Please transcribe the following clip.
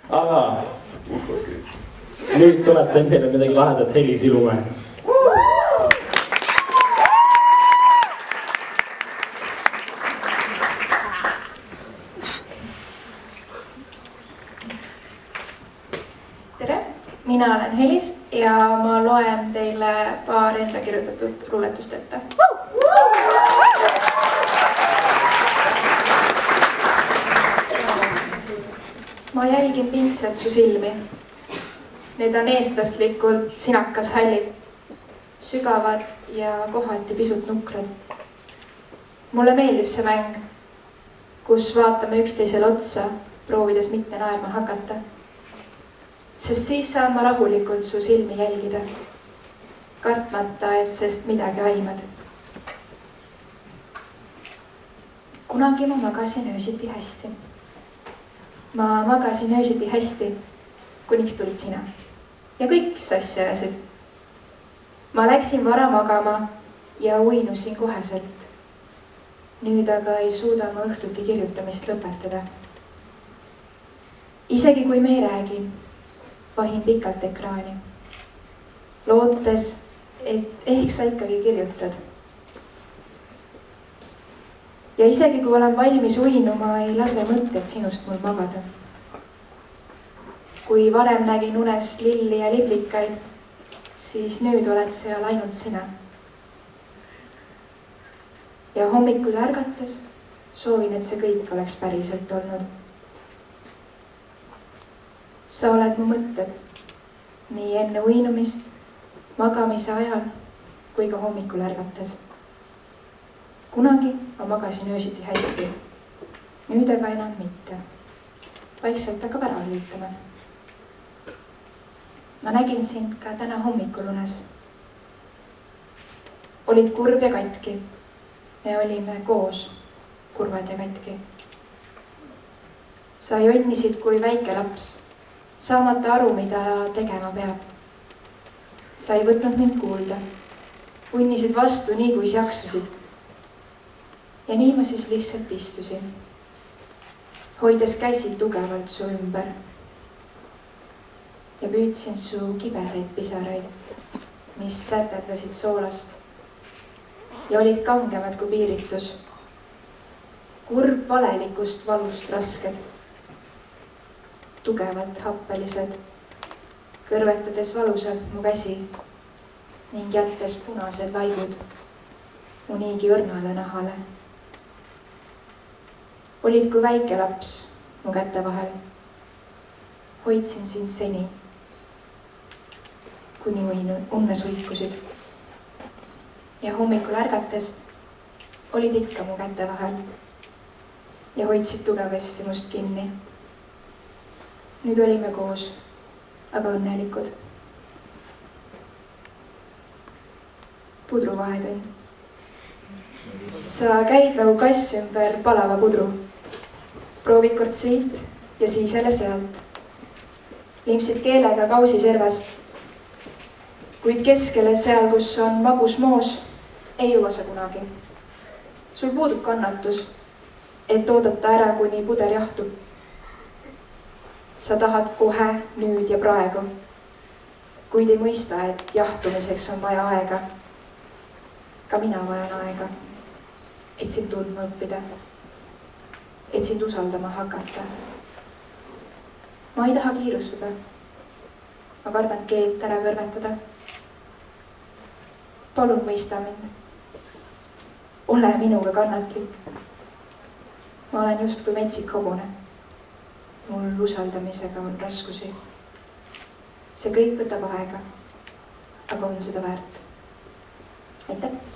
aga nüüd tulete meile midagi lahedat Heli Silumäe. Tere, mina olen Helis ja ma loen teile paar enda kirjutatud luuletust ette. Ma jälgin pingsalt su silmi. Need on eestlaslikult sinakas hällid, sügavad ja kohati pisut nukrad. Mulle meeldib see mäng, kus vaatame üksteisele otsa, proovides mitte naerma hakata. Sest siis saan ma rahulikult su silmi jälgida, kartmata, et sest midagi aimad. Kunagi ma magasin öösiti hästi. Ma magasin öösiti hästi, kuniks tulid sina ja kõik sassi ajasid. Ma läksin vara magama ja uinusin koheselt. Nüüd aga ei suuda ma õhtuti kirjutamist lõpetada. Isegi kui me ei räägi, vahin pikalt ekraani, lootes, et ehk sa ikkagi kirjutad. Ja isegi kui olen valmis uinuma, ei lase mõtted sinust mul magada. Kui varem nägin unes lilli ja liblikaid, siis nüüd oled seal ainult sina. Ja hommikul ärgates soovin, et see kõik oleks päriselt olnud. Sa oled mu mõtted, nii enne uinumist, magamise ajal kui ka hommikul ärgates. Kunagi ma magasin öösiti hästi, nüüd aga enam mitte. Vaikselt hakkab ära hüütama. Ma nägin sind ka täna hommikul unes. Olid kurb ja katki. Me olime koos, kurvad ja katki. Sa jonnisid kui väike laps, saamata aru, mida tegema peab. Sa ei võtnud mind kuulda. Unnisid vastu nii, kui jaksasid. Ja nii ma siis lihtsalt istusin, hoides käsi tugevalt su ümber ja püüdsin su kibedaid pisaraid, mis sätendasid soolast ja olid kangemad kui piiritus, kurb valelikust valust rasked, tugevalt happelised, kõrvetades valusalt mu käsi ning jättes punased laigud mu niigi õrnale nahale. Olid kui väike laps mu käte vahel. Hoidsin sind seni, kuni unne suikusid. Ja hommikul ärgates olid ikka mu käte vahel ja hoidsid tugevasti must kinni. Nüüd olime koos, aga õnnelikud. Pudruvahetund. Sa käid nagu kass ümber palava pudru. Proovid kord siit ja siis jälle sealt. Limpsid keelega kausi servast. Kuid keskele seal, kus on magus moos, ei jõua sa kunagi. Sul puudub kannatus, et oodata ära, kuni puder jahtub. Sa tahad kohe, nüüd ja praegu. Kuid ei mõista, et jahtumiseks on vaja aega. Ka mina vajan aega, et sind tundma õppida. Et sind usaldama hakata. Ma ei taha kiirustada. Ma kardan keelt ära kõrvetada. Palun mõista mind. Ole minuga kannatlik. Ma olen just kui metsik hobune. Mul usaldamisega on raskusi. See kõik võtab aega, aga on seda väärt. Aitäh!